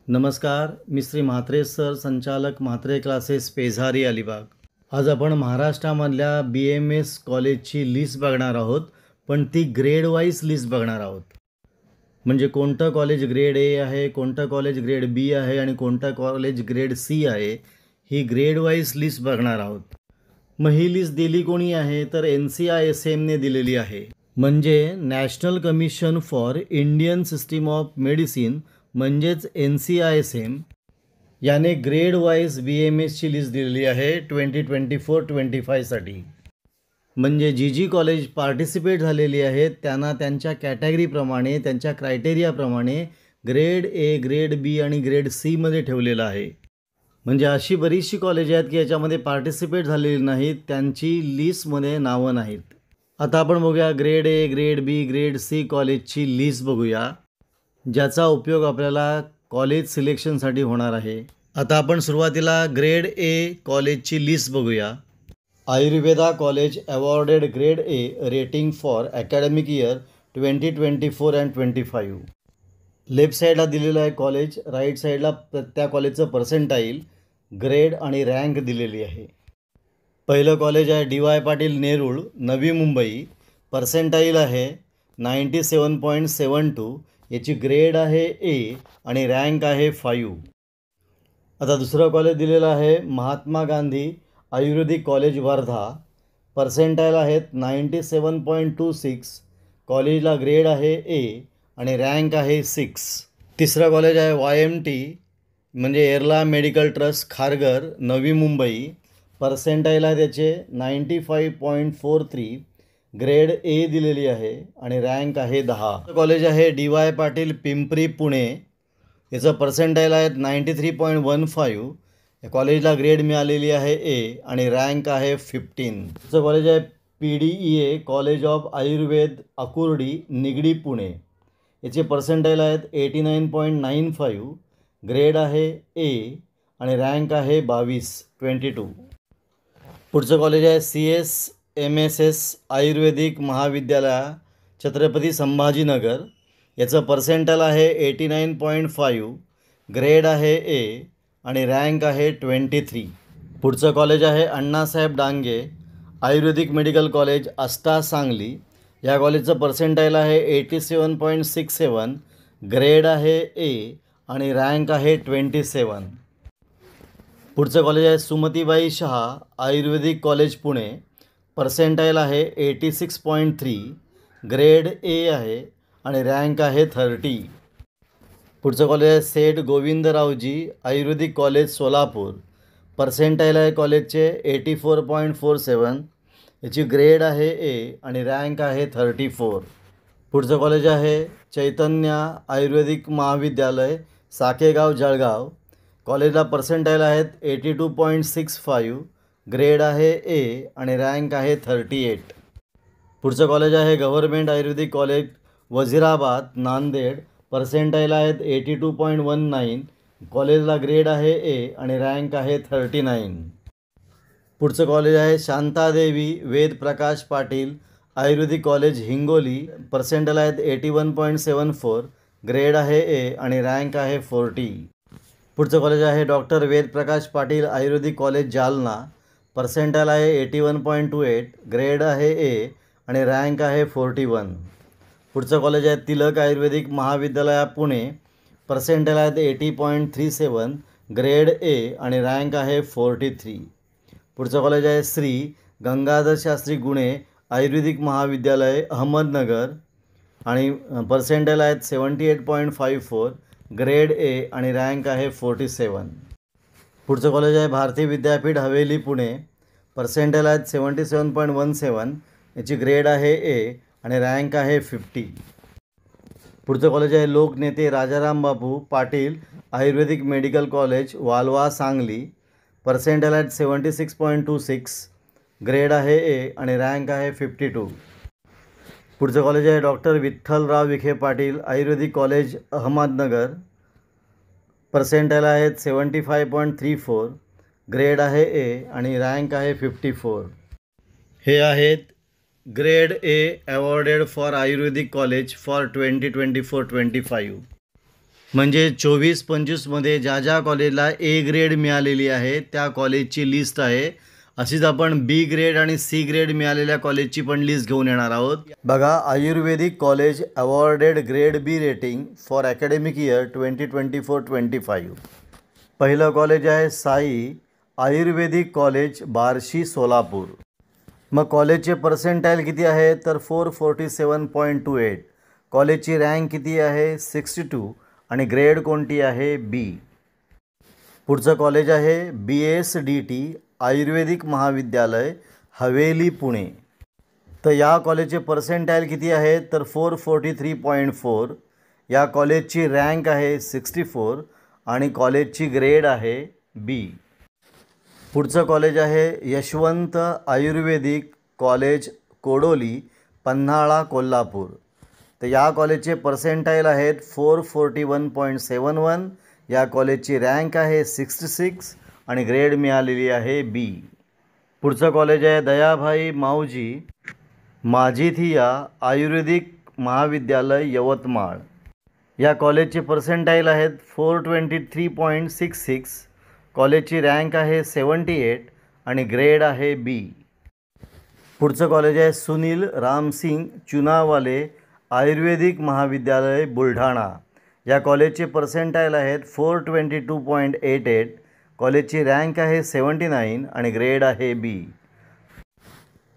नमस्कार, मी श्री म्हात्रे सर, संचालक म्हात्रे क्लासेस, पेझारी, अलिबाग. आज आपण महाराष्ट्रामधल्या BMS कॉलेजची लिस्ट बघणार आहोत, पण ती ग्रेड वाईज लिस्ट बघणार आहोत. म्हणजे कोणतं कॉलेज ग्रेड A आहे, कोणतं कॉलेज ग्रेड B आहे आणि कोणतं कॉलेज ग्रेड C आहे, ही ग्रेड वाईज लिस्ट बघणार आहोत. मग ही लिस्ट दिली कोणी आहे, तर NCISMने दिलेली आहे. म्हणजे national commission for Indian system of medicine, म्हणजेच NCISM याने ग्रेड वाईज BMSची लिस्ट दिलेली आहे 2024-25साठी. म्हणजे जी कॉलेज पार्टिसिपेट झालेली आहेत त्यांना त्यांच्या कॅटेगरीप्रमाणे, त्यांच्या क्रायटेरियाप्रमाणे ग्रेड A, ग्रेड B आणि ग्रेड C मध्ये ठेवलेलं आहे. म्हणजे अशी बरीचशी कॉलेज आहेत की याच्यामध्ये पार्टिसिपेट झालेली नाहीत, त्यांची लिस्टमध्ये नावं नाहीत. आता आपण बघूया grade A, grade B, grade C कॉलेजची लिस्ट बघूया, ज्याचा उपयोग आपल्याला कॉलेज सिलेक्शनसाठी होणार आहे. आता आपण सुरुवातीला ग्रेड A कॉलेजची लिस्ट बघूया. Ayurveda college awarded grade A rating for academic year 2024 and 25. Left साईडला दिलेलं आहे कॉलेज, राईट साईडला त्या कॉलेजचं पर्सेंटाईल, ग्रेड आणि रँक दिलेली आहे. पहिलं कॉलेज आहे DY पाटील नेरूळ, नवी मुंबई. पर्सेंटाईल आहे 97.72. याची ग्रेड आहे A आणि रँक आहे 5. आता दुसरं कॉलेज दिलेलं आहे महात्मा गांधी आयुर्वेदिक कॉलेज वर्धा. पर्सेंटाईल आहेत 97.26. कॉलेजला ग्रेड आहे A आणि रँक आहे 6. तिसरं कॉलेज आहे YMT म्हणजे एर्ला medical trust Kharghar, Navi Mumbai. Percentile आहे त्याचे 95.43. ग्रेड A दिलेली आहे आणि रँक आहे 10. कॉलेज आहे DY पाटील पिंपरी पुणे. याचं पर्सेंटाईल आहेत 93.15. या कॉलेजला ग्रेड मिळालेली आहे A आणि रँक आहे 15. याचं कॉलेज आहे PDEA college of Ayurveda Akurdi, Nigdi, Pune. याचे पर्सेंटाईल आहेत 89.95. ग्रेड आहे A आणि रँक आहे 22. पुढचं कॉलेज आहे CSMSS आयुर्वेदिक महाविद्यालय, छत्रपती संभाजीनगर. याचं पर्सेंटाईल आहे 89.5. ग्रेड आहे A आणि रँक आहे 23. पुढचं कॉलेज आहे अण्णासाहेब डांगे आयुर्वेदिक मेडिकल कॉलेज, आष्टा, सांगली. या कॉलेजचं पर्सेंटाईल आहे 87.67. ग्रेड आहे A आणि रँक आहे 27. पुढचं कॉलेज आहे सुमतीबाई शहा आयुर्वेदिक कॉलेज पुणे. पर्सेंटाईल आहे 86.3. ग्रेड A आहे आणि रँक आहे 30. पुढचं कॉलेज आहे सेठ गोविंदरावजी आयुर्वेदिक कॉलेज सोलापूर. पर्सेंटाईल आहे कॉलेजचे 84.47. याची ग्रेड आहे A आणि रँक आहे 34. पुढचं कॉलेज आहे चैतन्य आयुर्वेदिक महाविद्यालय, साकेगाव, जळगाव. कॉलेजला पर्सेंटाईल आहेत 82.65. ग्रेड आहे A आणि रँक आहे 38. पुढचं कॉलेज आहे गव्हर्मेंट आयुर्वेदिक कॉलेज वझिराबाद, नांदेड. पर्सेंटाईल आहेत 82.19. कॉलेजला ग्रेड आहे A आणि रँक आहे 39. पुढचं कॉलेज आहे शांतादेवी वेद प्रकाश पाटील आयुर्वेदिक कॉलेज हिंगोली. पर्सेंटाईल आहेत 81.74. ग्रेड आहे A आणि रँक आहे 40. पुढचं कॉलेज आहे डॉक्टर वेद प्रकाश पाटील आयुर्वेदिक कॉलेज जालना. पर्सेंटाईल आहे 81.28. ग्रेड आहे A आणि रँक आहे 41. पुढचं कॉलेज आहे तिलक आयुर्वेदिक महाविद्यालय पुणे. पर्सेंटाईल आहेत 80.37. ग्रेड A आणि रँक आहे 43. पुढचं कॉलेज आहे श्री गंगाधर शास्त्री गुणे आयुर्वेदिक महाविद्यालय अहमदनगर आणि पर्सेंटाईल आहेत 78.54. ग्रेड A आणि रँक आहे 47. पुढचं कॉलेज आहे भारती विद्यापीठ हवेली पुणे. पर्सेंटाईल आहेत 77.17. याची ग्रेड आहे A आणि रँक आहे 50. पुढचं कॉलेज आहे लोकनेते राजाराम बापू पाटील आयुर्वेदिक मेडिकल कॉलेज वालवा, सांगली. पर्सेंटाईल आहेत 76.26. ग्रेड आहे A आणि रँक आहे 52. पुढचं कॉलेज आहे डॉक्टर विठ्ठलराव विखे पाटील आयुर्वेदिक कॉलेज अहमदनगर. पर्सेंटाईल आहेत 75.34. ग्रेड आहे A आणि रँक आहे 54. हे आहेत grade A awarded for Ayurvedic college for 2024-25. म्हणजे 24-25मध्ये ज्या ज्या कॉलेजला ए ग्रेड मिळालेली आहे त्या कॉलेजची लिस्ट आहे. अशीच आपण बी ग्रेड आणि सी ग्रेड मिळालेल्या कॉलेजची पण लिस्ट घेऊन येणार आहोत. बघा, Ayurvedic college awarded grade B rating for academic year 2024-25. पहिलं कॉलेज आहे साई आयुर्वेदिक कॉलेज, बार्शी, सोलापूर. मग कॉलेजचे पर्सेंटाईल किती आहे तर 447.28. कॉलेजची रँक किती आहे 62 आणि ग्रेड कोणती आहे बी. पुढचं कॉलेज आहे BSDT आयुर्वेदिक महाविद्यालय, हवेली, पुणे. तर या कॉलेजचे पर्सेंटाईल किती आहे तर 443.4. या कॉलेजची रँक आहे 64 आणि कॉलेजची ग्रेड आहे बी. पुढचं कॉलेज आहे यशवंत आयुर्वेदिक कॉलेज, कोडोली, पन्हाळा, कोल्हापूर. तर या कॉलेजचे पर्सेंटाईल आहेत 441.71. या कॉलेजची रँक आहे 66 आणि ग्रेड मिळालेली आहे बी. पुढचं कॉलेज आहे दयाभाई माऊजी माझिथिया आयुर्वेदिक महाविद्यालय, यवतमाळ. या कॉलेजचे पर्सेंटाईल आहेत 423.66. कॉलेजची रँक आहे 78 आणि ग्रेड आहे बी. पुढचं कॉलेज आहे सुनील रामसिंग चुनावाले आयुर्वेदिक महाविद्यालय, बुलढाणा. या कॉलेजचे पर्सेंटाईल आहेत 422.88. कॉलेजची रँक आहे 79 आणि ग्रेड आहे बी.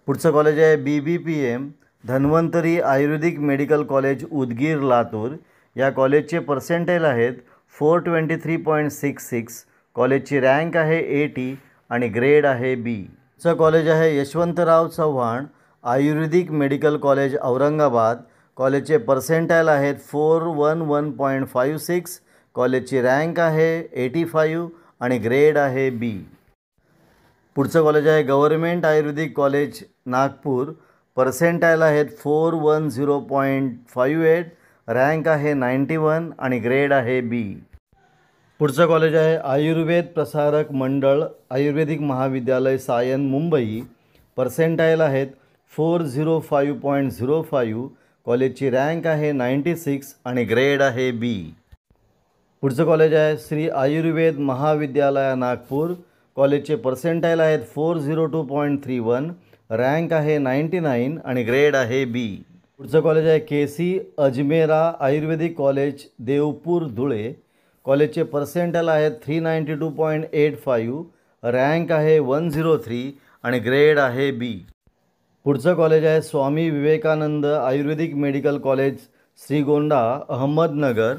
पुढचं कॉलेज आहे BBPM धन्वंतरी आयुर्वेदिक मेडिकल कॉलेज, उदगीर, लातूर. या कॉलेजचे पर्सेंटाईल आहेत 423.66. कॉलेजची रँक आहे 80 आणि ग्रेड आहे बी. पुढचं कॉलेज आहे यशवंतराव चव्हाण आयुर्वेदिक मेडिकल कॉलेज, औरंगाबाद. कॉलेजचे पर्सेंटाईल आहेत 411.56. कॉलेजची रँक आहे 85 आणि ग्रेड आहे बी. पुढचं कॉलेज आहे गव्हर्मेंट आयुर्वेदिक कॉलेज, नागपूर. पर्सेंटाईल आहेत 410.58. रँक आहे 91 आणि ग्रेड आहे बी. पुढचं कॉलेज आहे आयुर्वेद प्रसारक मंडळ आयुर्वेदिक महाविद्यालय, सायन, मुंबई. पर्सेंटाईल आहेत 405.05. कॉलेजची रँक आहे 96 आणि ग्रेड आहे बी. पुढचं कॉलेज आहे श्री आयुर्वेद महाविद्यालय, नागपूर. कॉलेजचे पर्सेंटाईल आहेत 402.31. रँक आहे 99 आणि ग्रेड आहे बी. पुढचं कॉलेज आहे KC अजमेरा आयुर्वेदिक कॉलेज, देवपूर, धुळे. कॉलेजचे पर्सेंटाईल आहेत 392.85. रँक आहे 103 आणि ग्रेड आहे बी. पुढचं कॉलेज आहे Swami Vivekananda Ayurvedic medical college, Shrigonda, Ahmednagar.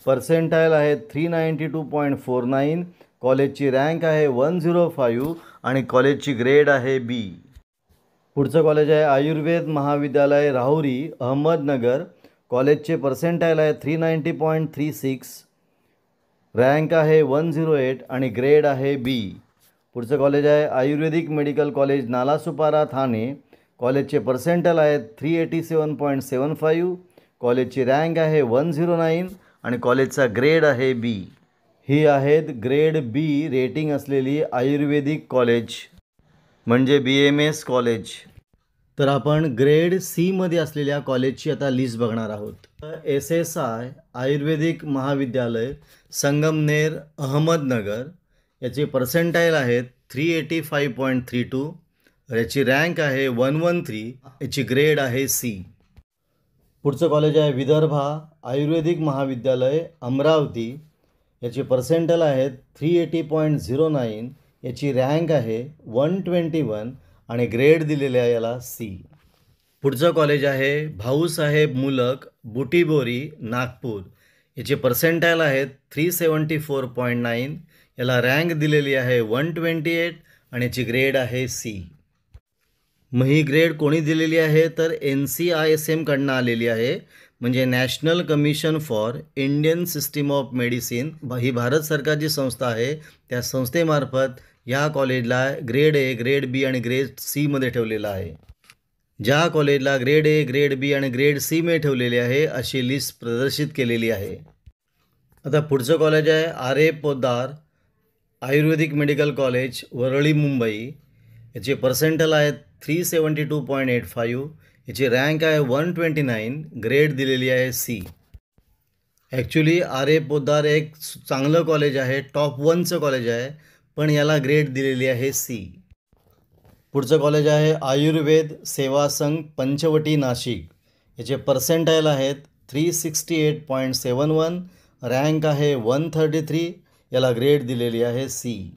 Percentile आहेत 392.49. कॉलेजची रँक आहे 105 आणि कॉलेजची ग्रेड आहे बी. पुढचं कॉलेज आहे आयुर्वेद महाविद्यालय, राहुरी, अहमदनगर. कॉलेजचे पर्सेंटाईल आहे 390.36. रँक आहे 108 आणि ग्रेड आहे बी. पुढचं कॉलेज आहे ayurvedic medical college, Nalasopara, Thane. कॉलेजचे पर्सेंटाईल आहेत 387.75. कॉलेजची रँक आहे 109 आणि कॉलेजचा ग्रेड आहे बी. ही आहेत ग्रेड बी रेटिंग असलेली आयुर्वेदिक कॉलेज म्हणजे BMS कॉलेज. तर आपण ग्रेड सीमध्ये असलेल्या कॉलेजची आता लिस्ट बघणार आहोत. SSI आयुर्वेदिक महाविद्यालय, संगमनेर, अहमदनगर. याचे पर्सेंटाईल आहेत 385.32. याची रँक आहे 113. याची ग्रेड आहे सी. पुढचं कॉलेज आहे विदर्भा आयुर्वेदिक महाविद्यालय, अमरावती. याचे पर्सेंटाईल आहेत 380.09. याची रँक आहे 121 आणि ग्रेड दिलेले आहे याला सी. पुढचं कॉलेज आहे भाऊसाहेब मुलक बुटीबोरी, नागपूर. याचे पर्सेंटाईल आहेत 374.9. याला रँक दिलेली आहे 128 आणि याची ग्रेड आहे सी. मग ही ग्रेड कोणी दिलेली आहे तर NCISM कडनं आलेली आहे, म्हणजे national commission for Indian system of medicine. ही भारत सरकारची संस्था आहे. त्या संस्थेमार्फत या कॉलेजला ग्रेड A, ग्रेड B आणि ग्रेड C मध्ये ठेवलेलं आहे. ज्या कॉलेजला ग्रेड A, ग्रेड B आणि ग्रेड C मध्ये ठेवलेली आहे अशी लिस्ट प्रदर्शित केलेली आहे. आता पुढचं कॉलेज आहे RA पोद्दार आयुर्वेदिक मेडिकल कॉलेज, वरळी, मुंबई. याचे पर्सेंटाईल आहेत 372.85. याची रँक आहे 129. ग्रेड दिलेली आहे C. Actually R A Poddar एक चांगलं कॉलेज आहे, टॉप 1चं कॉलेज आहे, पण याला ग्रेड दिलेली आहे सी. पुढचं कॉलेज आहे आयुर्वेद सेवा संघ पंचवटी नाशिक. याचे पर्सेंटाईल आहेत 368.71, रँक आहे 133, याला ग्रेड दिलेली आहे सी.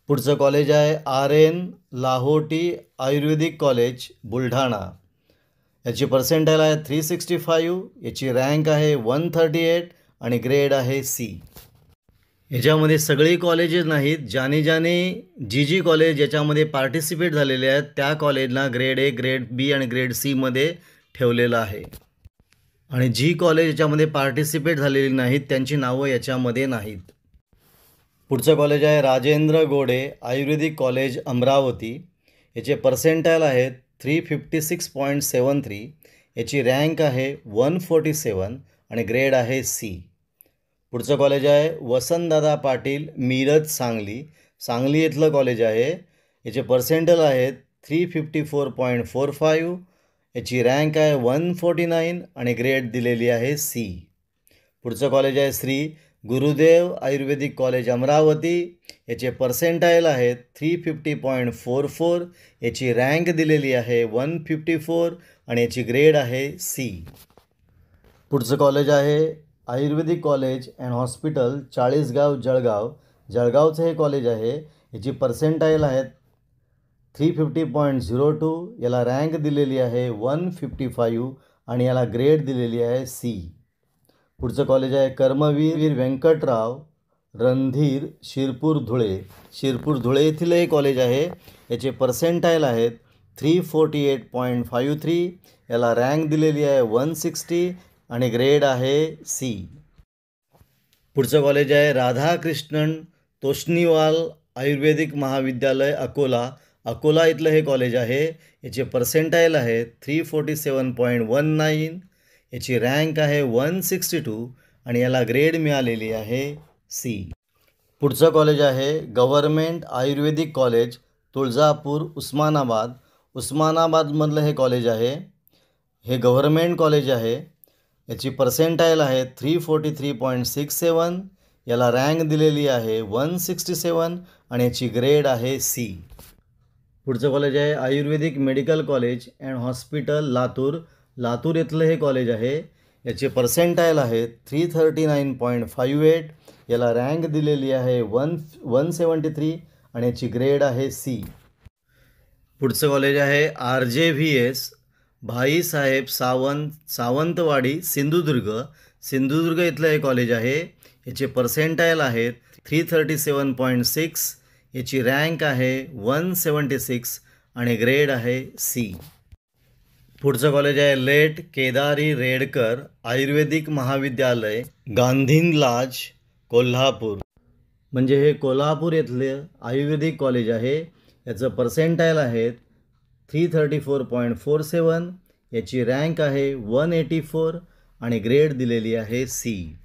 पुढचं कॉलेज आहे आर एन लाहोटी आयुर्वेदिक कॉलेज बुलढाणा. याची पर्सेंटाईल आहे 365, याची रँक आहे 138 आणि ग्रेड आहे सी. याच्यामध्ये सगळी कॉलेजेस नाहीत, ज्याने जी कॉलेज याच्यामध्ये पार्टिसिपेट झालेले आहेत त्या कॉलेजला ग्रेड ए, ग्रेड बी आणि ग्रेड सीमध्ये ठेवलेलं आहे. आणि जी कॉलेज याच्यामध्ये पार्टिसिपेट झालेली नाहीत त्यांची नावं याच्यामध्ये नाहीत. पुढचं कॉलेज आहे राजेंद्र गोडे आयुर्वेदिक कॉलेज अमरावती. याचे पर्सेंटाईल आहेत 356.73, याची रँक आहे 147 आणि ग्रेड आहे सी. पुढचं कॉलेज आहे वसंतदादा पाटील मिरज सांगली. सांगली इथलं कॉलेज आहे. याचे पर्सेंटाईल आहेत 354.45, याची रँक आहे 149 आणि ग्रेड दिलेली आहे सी. पुढचं कॉलेज आहे श्री गुरुदेव आयुर्वेदिक कॉलेज अमरावती. याचे पर्सेंटाईल आहेत 350.44, याची रँक दिलेली आहे 154 आणि याची ग्रेड आहे सी. पुढचं कॉलेज आहे ayurvedic college and hospital Chalisgaon Jalgaon. जळगावचं हे कॉलेज आहे. याची पर्सेंटाईल आहेत 350.02, याला रँक दिलेली आहे 155 आणि याला ग्रेड दिलेली आहे सी. पुढचं कॉलेज आहे कर्मवीर व्यंकटराव रणधीर शिरपूर धुळे. शिरपूर धुळे येथील हे कॉलेज आहे. याचे पर्सेंटाईल आहेत 348.53, याला रँक दिलेली आहे 160 आणि ग्रेड आहे सी. पुढचं कॉलेज आहे राधाकृष्णन तोष्णीवाल आयुर्वेदिक महाविद्यालय अकोला. अकोला इथलं हे कॉलेज आहे. याचे पर्सेंटाईल आहे 347.19, याची रँक आहे 162 आणि याला ग्रेड मिळालेली आहे सी. पुढचं कॉलेज आहे गव्हर्मेंट आयुर्वेदिक कॉलेज तुळजापूर उस्मानाबाद. उस्मानाबादमधलं हे कॉलेज आहे. हे गव्हर्मेंट कॉलेज आहे. याची पर्सेंटाईल आहे 343.67, याला रँक दिलेली आहे 167 आणि याची ग्रेड आहे सी. पुढचं कॉलेज आहे ayurvedic medical college and hospital Latur. Latur येथलं हे कॉलेज आहे. याचे पर्सेंटाईल आहे 339.58, याला रँक दिलेली आहे 173 आणि याची ग्रेड आहे सी. पुढचं कॉलेज आहे RJVS भाईसाहेब सावंतवाडी सिंधुदुर्ग. सिंधुदुर्ग इथलं हे कॉलेज आहे. याचे पर्सेंटाईल आहेत 337.6, याची रँक आहे 176 आणि ग्रेड आहे सी. पुढचं कॉलेज आहे लेट केदारी रेडकर आयुर्वेदिक महाविद्यालय गांधीनलाज कोल्हापूर. म्हणजे हे कोल्हापूर येथले आयुर्वेदिक कॉलेज आहे. याचं पर्सेंटाईल आहे 334.47, याची रँक आहे 184 आणि ग्रेड दिलेली आहे सी.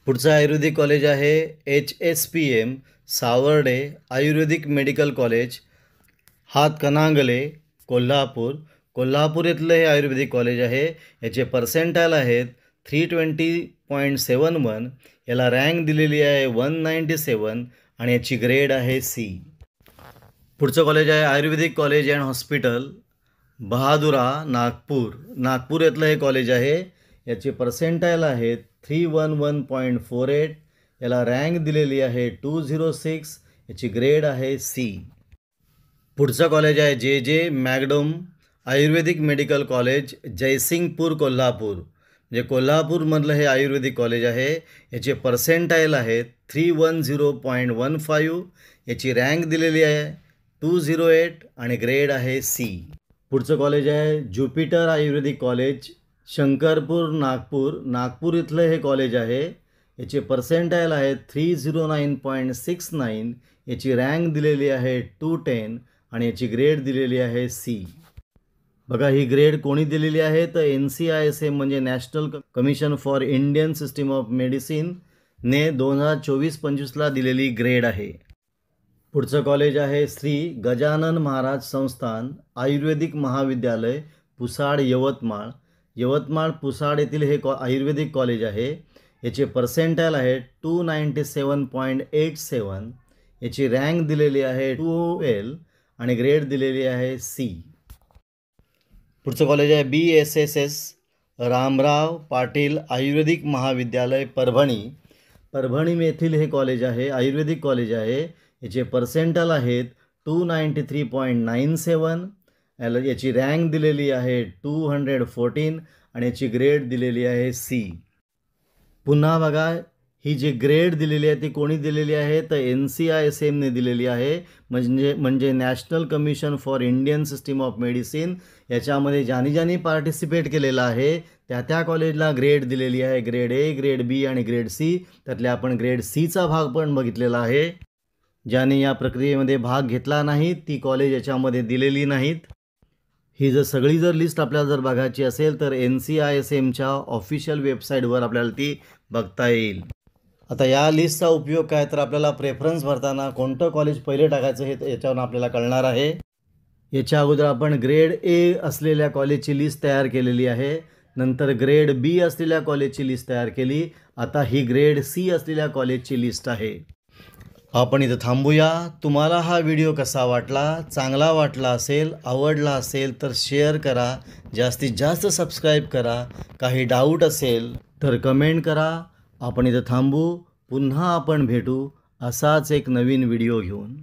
पुढचं आयुर्वेदिक कॉलेज आहे HSPM सावर्डे आयुर्वेदिक मेडिकल कॉलेज हातकणंगले कोल्हापूर. कोल्हापूर येथलं हे आयुर्वेदिक कॉलेज आहे. याचे पर्सेंटाईल आहेत 320.71, याला रँक दिलेली आहे 197 आणि याची ग्रेड आहे सी. पुढचं कॉलेज आहे ayurvedic college and hospital Bahadura Nagpur. Nagpur येथलं हे कॉलेज आहे. याचे पर्सेंटाईल आहे 311.48, याला रँक दिलेली आहे 206, याची ग्रेड आहे सी. पुढचं कॉलेज आहे JJ मॅगडम आयुर्वेदिक मेडिकल कॉलेज जयसिंगपूर कोल्हापूर. म्हणजे कोल्हापूरमधलं हे आयुर्वेदिक कॉलेज आहे. याचे पर्सेंटाईल आहेत 310.15, याची रँक दिलेली आहे 208 आणि ग्रेड आहे सी. पुढचं कॉलेज आहे ज्युपिटर आयुर्वेदिक कॉलेज शंकरपूर नागपूर. नागपूर इथलं हे कॉलेज आहे. याचे पर्सेंटाईल आहे 309.69, याची रँक दिलेली आहे 210 आणि याची ग्रेड दिलेली आहे सी. बघा ही ग्रेड कोणी दिलेली आहे तर NCISM म्हणजे national commission for Indian system of medicine ने 2024-25ला दिलेली ग्रेड आहे. पुढचं कॉलेज आहे श्री गजानन महाराज संस्थान आयुर्वेदिक महाविद्यालय पुसाड यवतमाळ. यवतमाळ पुसाड येथील हे आयुर्वेदिक कॉलेज आहे. याचे पर्सेंटाईल आहे 297.87. याची रँक दिलेली आहे 2L आणि ग्रेड दिलेली आहे C. पुढचं कॉलेज आहे BSSS रामराव पाटील आयुर्वेदिक महाविद्यालय परभणी. परभणी येथील हे कॉलेज आहे, आयुर्वेदिक कॉलेज आहे. याचे पर्सेंटाईल आहेत 293.97. याची रँक दिलेली आहे 214 आणि याची ग्रेड दिलेली आहे C. पुन्हा बघा, ही जी ग्रेड दिलेली आहे ती कोणी दिलेली आहे तर NCISMने दिलेली आहे, म्हणजे national commission for Indian system of medicine. याच्यामध्ये ज्यांनी पार्टिसिपेट केलेलं आहे त्या कॉलेजला ग्रेड दिलेली आहे, ग्रेड A, ग्रेड B आणि ग्रेड C. त्यातले आपण ग्रेड Cचा भाग पण बघितलेला आहे. ज्याने या प्रक्रियेमध्ये भाग घेतला नाही ती कॉलेज याच्यामध्ये दिलेली नाहीत. ही सगळी लिस्ट आपल्याला बघायची असेल तर NCISMच्या ऑफिशियल वेबसाईटवर आपल्याला ती बघता येईल. आता या लिस्टचा उपयोग काय तर आपल्याला प्रेफरन्स भरताना कोणतं कॉलेज पहिले टाकायचं हे याच्यावरून आपल्याला कळणार आहे. याच्या अगोदर आपण ग्रेड A असलेल्या कॉलेजची लिस्ट तयार केलेली आहे, नंतर ग्रेड B असलेल्या कॉलेजची लिस्ट तयार केली. आता ही ग्रेड C असलेल्या कॉलेजची लिस्ट आहे. आपण इथं थांबूया. तुम्हाला हा व्हिडिओ कसा वाटला? चांगला वाटला असेल, आवडला असेल तर शेअर करा, जास्तीत जास्त सबस्क्राईब करा. काही डाऊट असेल तर कमेंट करा. आपण इथं थांबू, पुन्हा आपण भेटू असाच एक नवीन व्हिडिओ घेऊन.